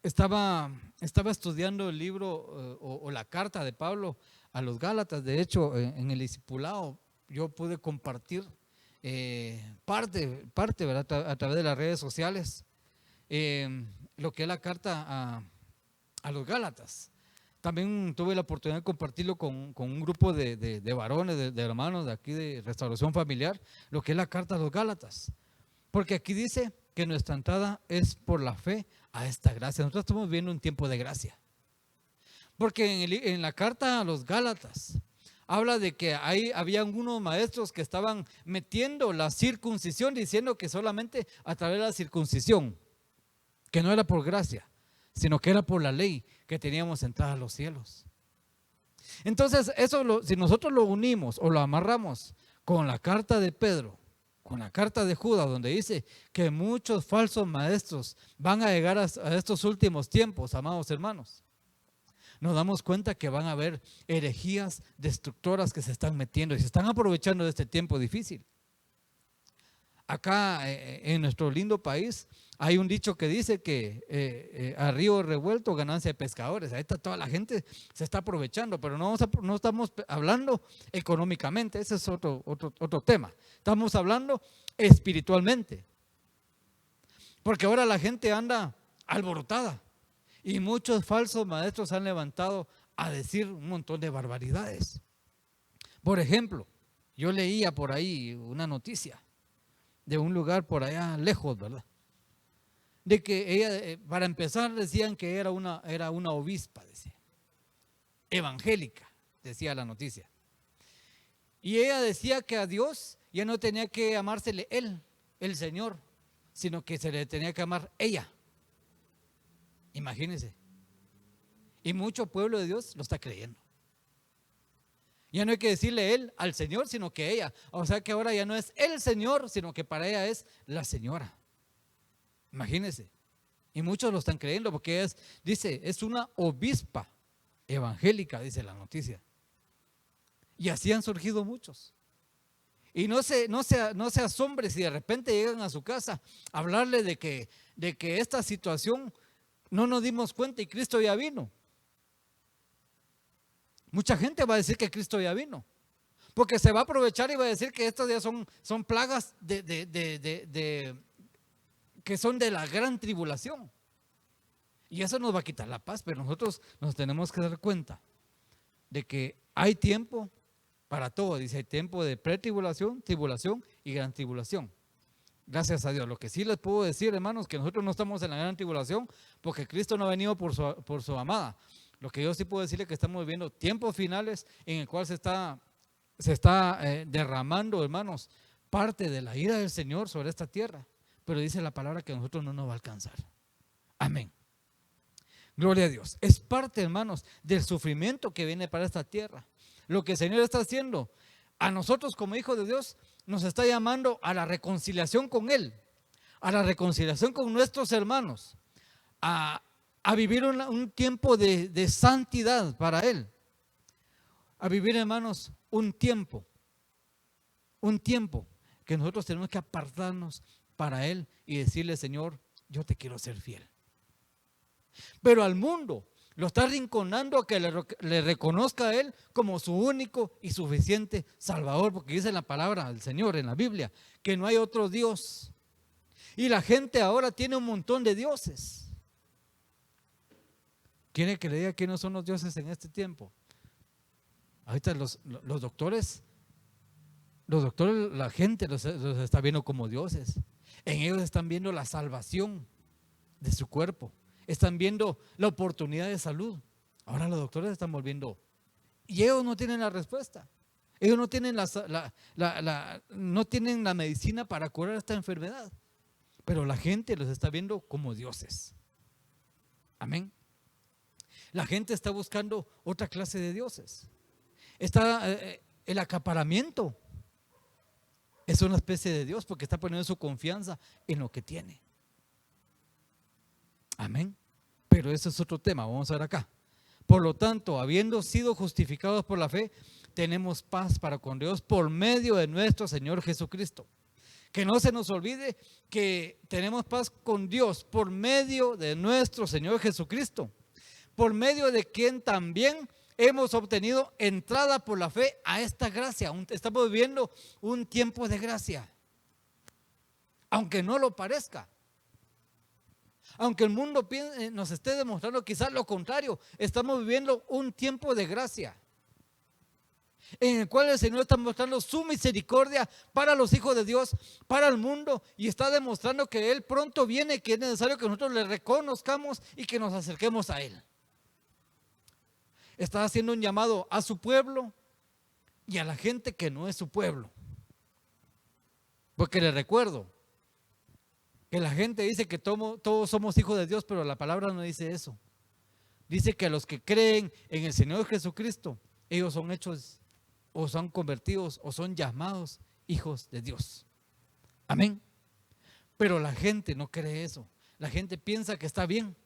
estaba estudiando el libro o la carta de Pablo a los Gálatas. De hecho, en el discipulado yo pude compartir parte, ¿verdad? A través de las redes sociales, lo que es la carta a los Gálatas. También tuve la oportunidad de compartirlo con un grupo de varones, de hermanos de aquí de Restauración Familiar, lo que es la carta a los Gálatas. Porque aquí dice que nuestra entrada es por la fe a esta gracia. Nosotros estamos viviendo un tiempo de gracia. Porque en la carta a los Gálatas habla de que había algunos maestros que estaban metiendo la circuncisión, diciendo que solamente a través de la circuncisión, que no era por gracia, sino que era por la ley que teníamos entrada a los cielos. Entonces, eso si nosotros lo unimos o lo amarramos con la carta de Pedro, con la carta de Judas, donde dice que muchos falsos maestros van a llegar a estos últimos tiempos, amados hermanos, nos damos cuenta que van a haber herejías destructoras que se están metiendo y se están aprovechando de este tiempo difícil. Acá en nuestro lindo país hay un dicho que dice que a río revuelto ganancia de pescadores. Ahí está toda la gente, se está aprovechando, pero no estamos hablando económicamente, ese es otro tema. Estamos hablando espiritualmente. Porque ahora la gente anda alborotada y muchos falsos maestros han levantado a decir un montón de barbaridades. Por ejemplo, yo leía por ahí una noticia de un lugar por allá lejos, ¿verdad? De que ella, para empezar, decían que era una obispa, decía, evangélica, decía la noticia. Y ella decía que a Dios ya no tenía que amársele él, el Señor, sino que se le tenía que amar ella. Imagínense. Y mucho pueblo de Dios lo está creyendo. Ya no hay que decirle él al Señor, sino que ella. O sea que ahora ya no es el Señor, sino que para ella es la señora. Imagínense. Y muchos lo están creyendo porque dice, es una obispa evangélica, dice la noticia. Y así han surgido muchos. Y no se asombre si de repente llegan a su casa a hablarle de que esta situación no nos dimos cuenta y Cristo ya vino. Mucha gente va a decir que Cristo ya vino, porque se va a aprovechar y va a decir que estos días son plagas que son de la gran tribulación. Y eso nos va a quitar la paz, pero nosotros nos tenemos que dar cuenta de que hay tiempo para todo. Dice, hay tiempo de pretribulación, tribulación y gran tribulación. Gracias a Dios. Lo que sí les puedo decir, hermanos, que nosotros no estamos en la gran tribulación porque Cristo no ha venido por su amada. Lo que yo sí puedo decirle es que estamos viviendo tiempos finales en el cual se está derramando, hermanos, parte de la ira del Señor sobre esta tierra. Pero dice la palabra que a nosotros no nos va a alcanzar. Amén. Gloria a Dios. Es parte, hermanos, del sufrimiento que viene para esta tierra. Lo que el Señor está haciendo a nosotros como hijos de Dios, nos está llamando a la reconciliación con Él, a la reconciliación con nuestros hermanos, a vivir un tiempo de santidad para Él, a vivir, hermanos, un tiempo que nosotros tenemos que apartarnos para Él y decirle, Señor, yo te quiero ser fiel. Pero al mundo lo está arrinconando a que le reconozca a Él como su único y suficiente Salvador, porque dice la palabra del Señor en la Biblia que no hay otro Dios. Y la gente ahora tiene un montón de dioses. ¿Quiere que le diga quiénes son los dioses en este tiempo? Ahorita los doctores, la gente los está viendo como dioses. En ellos están viendo la salvación de su cuerpo. Están viendo la oportunidad de salud. Ahora los doctores se están volviendo, y ellos no tienen la respuesta. Ellos no tienen no tienen la medicina para curar esta enfermedad. Pero la gente los está viendo como dioses. Amén. La gente está buscando otra clase de dioses. El acaparamiento es una especie de Dios porque está poniendo su confianza en lo que tiene. Amén. Pero ese es otro tema, vamos a ver acá. Por lo tanto, habiendo sido justificados por la fe, tenemos paz para con Dios por medio de nuestro Señor Jesucristo. Que no se nos olvide que tenemos paz con Dios por medio de nuestro Señor Jesucristo, por medio de quien también hemos obtenido entrada por la fe a esta gracia. Estamos viviendo un tiempo de gracia, aunque no lo parezca. Aunque el mundo nos esté demostrando quizás lo contrario, estamos viviendo un tiempo de gracia en el cual el Señor está mostrando su misericordia para los hijos de Dios, para el mundo, y está demostrando que Él pronto viene, que es necesario que nosotros le reconozcamos y que nos acerquemos a Él. Está haciendo un llamado a su pueblo y a la gente que no es su pueblo. Porque les recuerdo que la gente dice que todos somos hijos de Dios, pero la palabra no dice eso. Dice que a los que creen en el Señor Jesucristo, ellos son hechos o son convertidos o son llamados hijos de Dios. Amén. Pero la gente no cree eso. La gente piensa que está bien.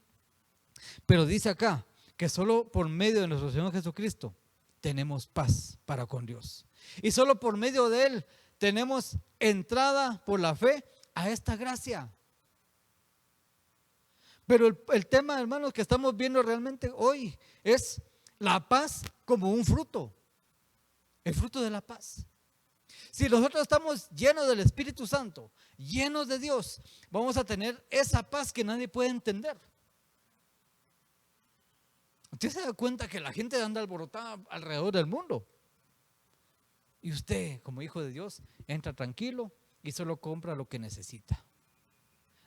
Pero dice acá que solo por medio de nuestro Señor Jesucristo tenemos paz para con Dios. Y solo por medio de Él tenemos entrada por la fe a esta gracia. Pero el tema, hermanos, que estamos viendo realmente hoy es la paz como un fruto, el fruto de la paz. Si nosotros estamos llenos del Espíritu Santo, llenos de Dios, vamos a tener esa paz que nadie puede entender. Usted se da cuenta que la gente anda alborotada alrededor del mundo, y usted, como hijo de Dios, entra tranquilo y solo compra lo que necesita.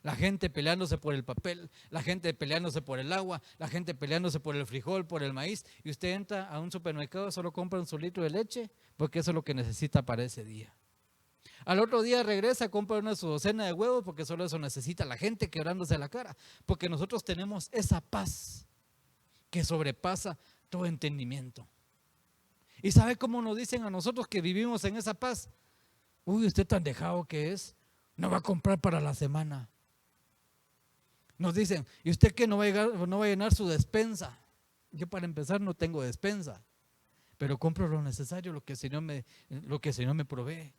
La gente peleándose por el papel, la gente peleándose por el agua, la gente peleándose por el frijol, por el maíz, y usted entra a un supermercado, solo compra un litro de leche, porque eso es lo que necesita para ese día. Al otro día regresa, compra una docena de huevos, porque solo eso necesita. La gente quebrándose la cara, porque nosotros tenemos esa paz que sobrepasa todo entendimiento. ¿Y sabe cómo nos dicen a nosotros que vivimos en esa paz? Uy, usted tan dejado que es, no va a comprar para la semana. Nos dicen, ¿y usted qué no va a llenar su despensa? Yo, para empezar, no tengo despensa, pero compro lo necesario, lo que el Señor me provee.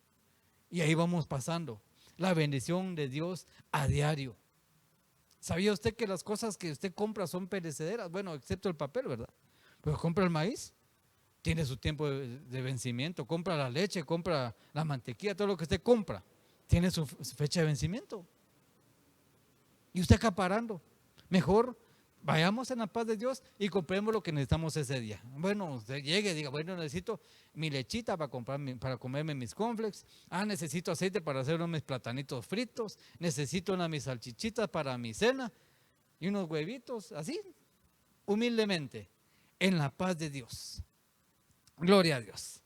Y ahí vamos pasando la bendición de Dios a diario. ¿Sabía usted que las cosas que usted compra son perecederas? Bueno, excepto el papel, ¿verdad? Pero compra el maíz tiene su tiempo de vencimiento. Compra la leche, compra la mantequilla, todo lo que usted compra tiene su fecha de vencimiento. Y usted acaparando. Mejor vayamos en la paz de Dios y compremos lo que necesitamos ese día. Bueno, usted llegue y diga, bueno, necesito mi lechita para comerme mis cornflakes. Necesito aceite para hacer unos mis platanitos fritos. Necesito unas mis salchichitas para mi cena y unos huevitos, así, humildemente, en la paz de Dios. Gloria a Dios.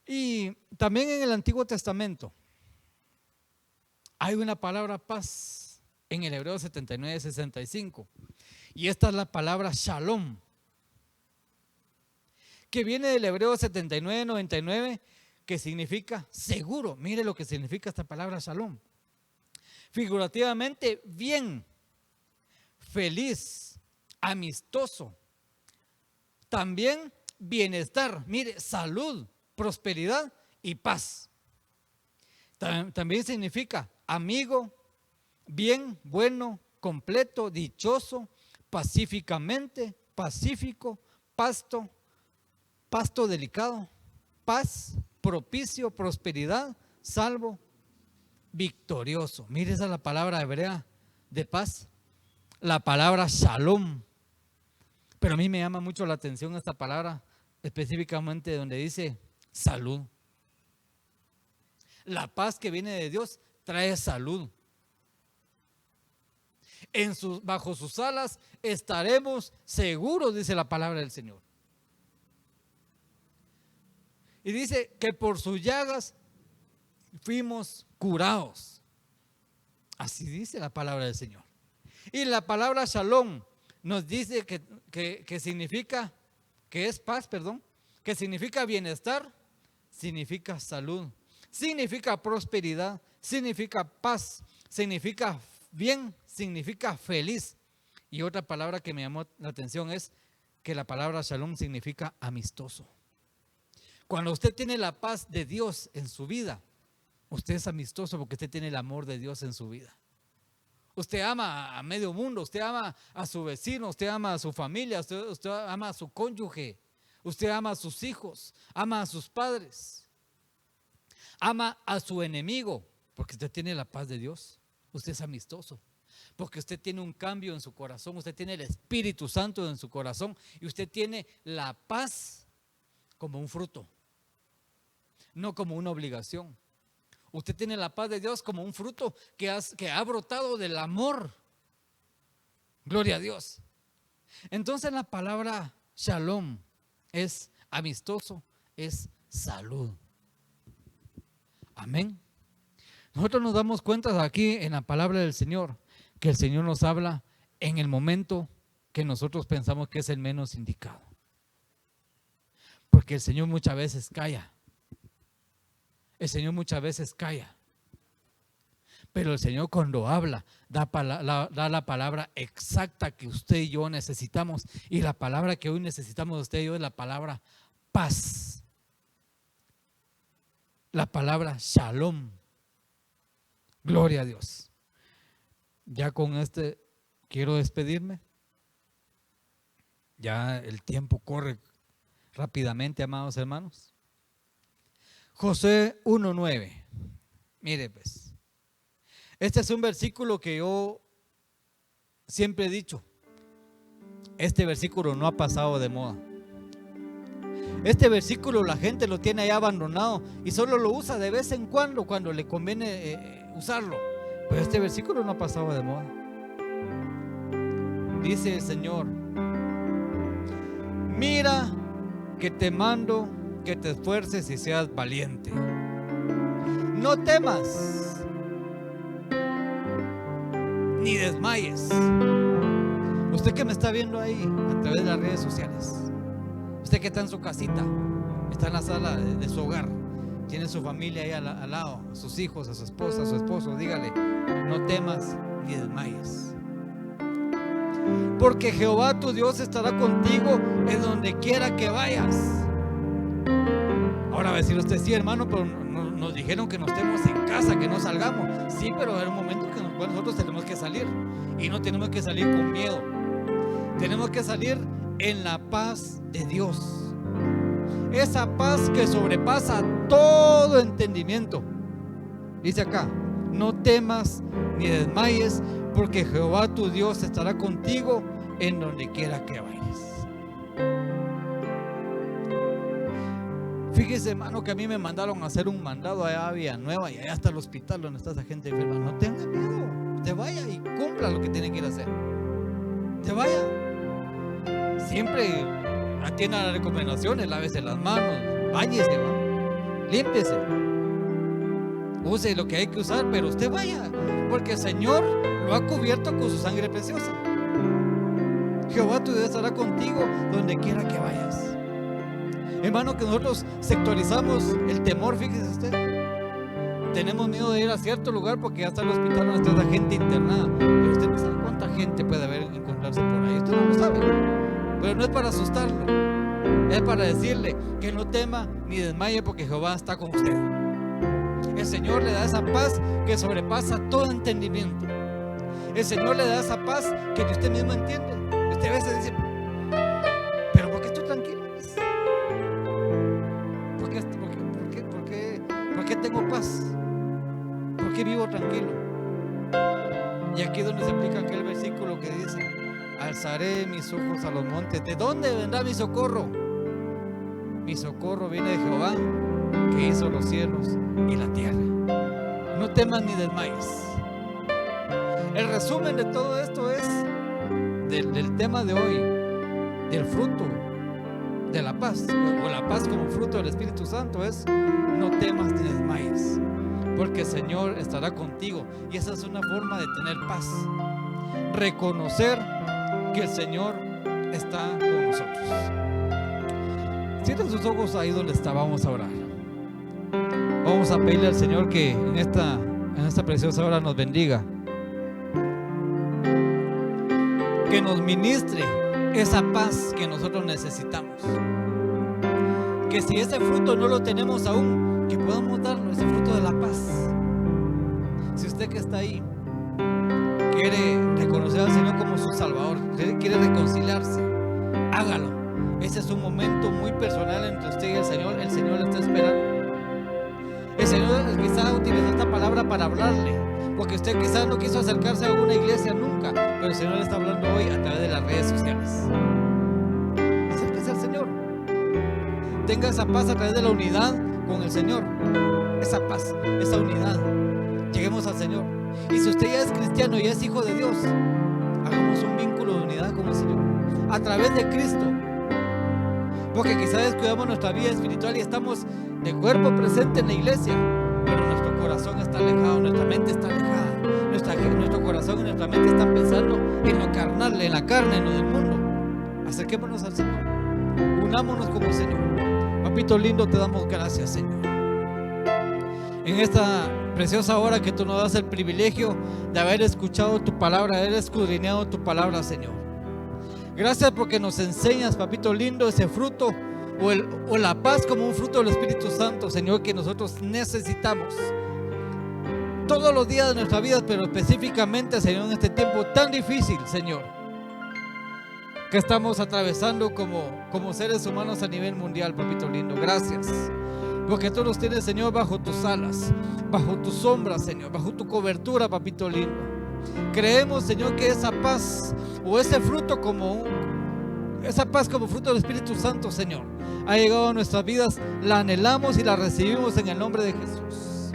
Y también en el Antiguo Testamento hay una palabra paz en el Hebreo 79:65. Y esta es la palabra shalom, que viene del Hebreo 79:99, que significa seguro. Mire lo que significa esta palabra shalom. Figurativamente, bien, feliz, amistoso. También bienestar, mire, salud, prosperidad y paz. También significa amigo, bien, bueno, completo, dichoso, pacíficamente, pacífico, pasto delicado, paz, propicio, prosperidad, salvo, victorioso. Mire, esa es la palabra hebrea de paz, la palabra shalom. Pero a mí me llama mucho la atención esta palabra, específicamente donde dice salud. La paz que viene de Dios trae salud. Bajo sus alas estaremos seguros, dice la palabra del Señor. Y dice que por sus llagas fuimos curados. Así dice la palabra del Señor. Y la palabra shalom nos dice que significa, que es paz, que significa bienestar, significa salud, significa prosperidad, significa paz, significa bien, significa feliz. Y otra palabra que me llamó la atención es que la palabra shalom significa amistoso. Cuando usted tiene la paz de Dios en su vida, usted es amistoso porque usted tiene el amor de Dios en su vida. Usted ama a medio mundo, usted ama a su vecino, usted ama a su familia, usted ama a su cónyuge, usted ama a sus hijos, ama a sus padres, ama a su enemigo, porque usted tiene la paz de Dios. Usted es amistoso, porque usted tiene un cambio en su corazón, usted tiene el Espíritu Santo en su corazón y usted tiene la paz como un fruto, no como una obligación. Usted tiene la paz de Dios como un fruto que ha brotado del amor. Gloria a Dios. Entonces la palabra shalom es amistoso, es salud. Amén. Nosotros nos damos cuenta aquí en la palabra del Señor que el Señor nos habla en el momento que nosotros pensamos que es el menos indicado. Porque el Señor muchas veces calla. El Señor muchas veces calla. Pero el Señor cuando habla da la palabra exacta que usted y yo necesitamos. Y la palabra que hoy necesitamos de usted y yo es la palabra paz. La palabra shalom. Gloria a Dios. Ya con quiero despedirme. Ya el tiempo corre rápidamente, amados hermanos. Josué 1:9. Mire pues, este es un versículo que yo siempre he dicho. Este versículo no ha pasado de moda. Este versículo la gente lo tiene ahí abandonado y solo lo usa de vez en cuando le conviene usarlo. Pero este versículo no ha pasado de moda. Dice el Señor: mira que te mando que te esfuerces y seas valiente. No temas ni desmayes. Usted que me está viendo ahí a través de las redes sociales, usted que está en su casita, está en la sala de su hogar, tiene su familia ahí al lado, a sus hijos, a su esposa, a su esposo, dígale: no temas ni desmayes, porque Jehová tu Dios estará contigo en donde quiera que vayas. Ahora va a decir usted: sí, hermano, pero nos dijeron que nos estemos en casa, que no salgamos. Sí, pero era un momento en el cual nosotros tenemos que salir, y no tenemos que salir con miedo. Tenemos que salir en la paz de Dios. esa paz que sobrepasa todo entendimiento. Dice acá: no temas ni desmayes, porque Jehová tu Dios estará contigo en donde quiera que vayas. Fíjese, hermano, que a mí me mandaron a hacer un mandado allá a Villanueva, y allá está el hospital donde está esa gente enferma. No tenga miedo, te vaya y cumpla lo que tiene que ir a hacer. Te vaya. Siempre atienda las recomendaciones, lávese las manos, báñese, límpiese, use lo que hay que usar, pero usted vaya, porque el Señor lo ha cubierto con su sangre preciosa. Jehová tu Dios estará contigo donde quiera que vayas. Hermano, que nosotros sectorizamos el temor. Fíjese usted, tenemos miedo de ir a cierto lugar porque ya está el hospital donde está la gente internada, pero usted no sabe cuánta gente puede haber encontrarse por ahí. Usted no lo sabe, pero no es para asustarlo, es para decirle que no tema ni desmaye, porque Jehová está con usted. El Señor le da esa paz que sobrepasa todo entendimiento. El Señor le da esa paz que usted mismo entiende. Usted a veces dice: pero ¿por qué estoy tranquilo? ¿Por qué tengo paz? ¿Por qué vivo tranquilo? Y aquí es donde se aplica aquel versículo que dice: alzaré mis ojos a los montes. ¿De dónde vendrá mi socorro? Mi socorro viene de Jehová, que hizo los cielos y la tierra. No temas ni desmayes. El resumen de todo esto es del tema de hoy, del fruto de la paz, o la paz como fruto del Espíritu Santo, es: no temas ni desmayes, porque el Señor estará contigo. Y esa es una forma de tener paz, reconocer que el Señor está con nosotros. Cierren sus ojos ahí donde está, vamos a orar. Vamos a pedirle al Señor que en esta preciosa hora nos bendiga, que nos ministre esa paz que nosotros necesitamos. Que si ese fruto no lo tenemos aún, que podamos darlo, ese fruto de la paz. Si usted que está ahí quiere reconocer al Señor como su Salvador, quiere reconciliarse, hágalo. Ese es un momento muy personal entre usted y el Señor le está esperando. El Señor quizá utilizó esta palabra para hablarle, porque usted quizás no quiso acercarse a alguna iglesia nunca, pero el Señor le está hablando hoy a través de las redes sociales. Acérquese al Señor. Tenga esa paz a través de la unidad con el Señor. Esa paz, esa unidad. Lleguemos al Señor. Y si usted ya es cristiano y es hijo de Dios, hagamos un vínculo de unidad con el Señor a través de Cristo. Porque quizás descuidamos nuestra vida espiritual y estamos de cuerpo presente en la iglesia, pero nuestro corazón está alejado, nuestra mente está alejada. Nuestro corazón y nuestra mente están pensando en lo carnal, en la carne, en lo del mundo. Acerquémonos al Señor, unámonos como Señor. Papito lindo, te damos gracias, Señor, en esta preciosa hora que tú nos das el privilegio de haber escuchado tu palabra, de haber escudriñado tu palabra, Señor. Gracias porque nos enseñas, papito lindo, ese fruto o la paz como un fruto del Espíritu Santo, Señor, que nosotros necesitamos todos los días de nuestra vida, pero específicamente, Señor, en este tiempo tan difícil, Señor, que estamos atravesando como seres humanos a nivel mundial, papito lindo. Gracias porque tú nos tienes, Señor, bajo tus alas, bajo tu sombra, Señor, bajo tu cobertura, papito lindo. Creemos, Señor, que esa paz o ese fruto esa paz como fruto del Espíritu Santo, Señor, ha llegado a nuestras vidas, la anhelamos y la recibimos en el nombre de Jesús.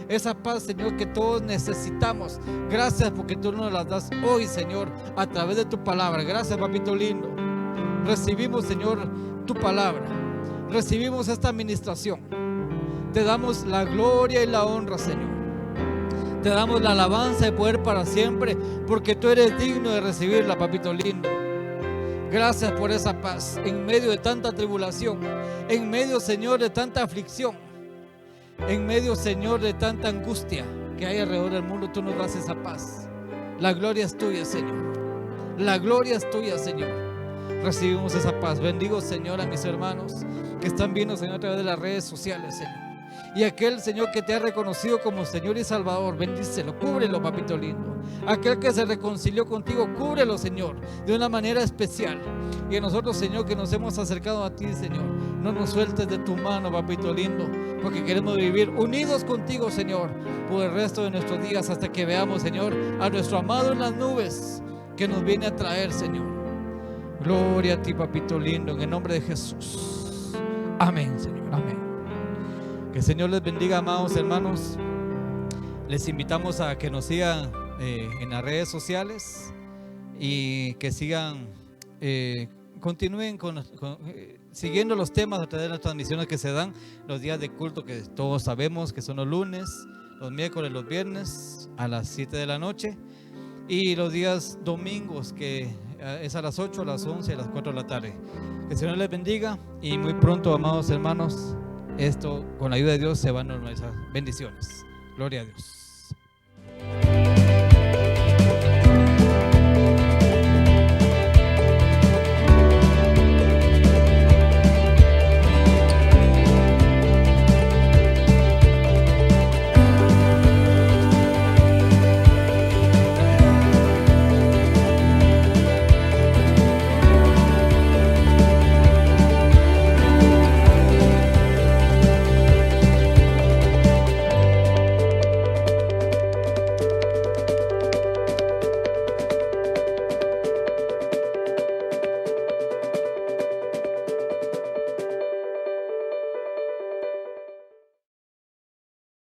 Esa paz, Señor, que todos necesitamos. Gracias porque tú nos la das hoy, Señor, a través de tu palabra. Gracias, papito lindo. Recibimos, Señor, tu palabra. Recibimos esta administración. Te damos la gloria y la honra, Señor. Te damos la alabanza y poder para siempre, porque tú eres digno de recibirla, papito lindo. Gracias por esa paz en medio de tanta tribulación, en medio, Señor, de tanta aflicción, en medio, Señor, de tanta angustia que hay alrededor del mundo. Tú nos das esa paz. La gloria es tuya, Señor. La gloria es tuya, Señor. Recibimos esa paz. Bendigo, Señor, a mis hermanos que están viendo, Señor, a través de las redes sociales, Señor. Y aquel, Señor, que te ha reconocido como Señor y Salvador, bendícelo, cúbrelo, papito lindo. Aquel que se reconcilió contigo, cúbrelo, Señor, de una manera especial. Y a nosotros, Señor, que nos hemos acercado a ti, Señor, no nos sueltes de tu mano, papito lindo, porque queremos vivir unidos contigo, Señor, por el resto de nuestros días, hasta que veamos, Señor, a nuestro amado en las nubes, que nos viene a traer, Señor. Gloria a ti, papito lindo, en el nombre de Jesús. Amén, Señor, amén. Que el Señor les bendiga, amados hermanos. Les invitamos a que nos sigan en las redes sociales y que sigan, continúen siguiendo los temas a través de las transmisiones que se dan los días de culto, que todos sabemos que son los lunes, los miércoles, los viernes a las 7 de la noche, y los días domingos, que es a las 8, a las 11, a las 4 de la tarde. Que el Señor les bendiga y muy pronto, amados hermanos, esto con la ayuda de Dios se van a normalizar. Bendiciones. Gloria a Dios.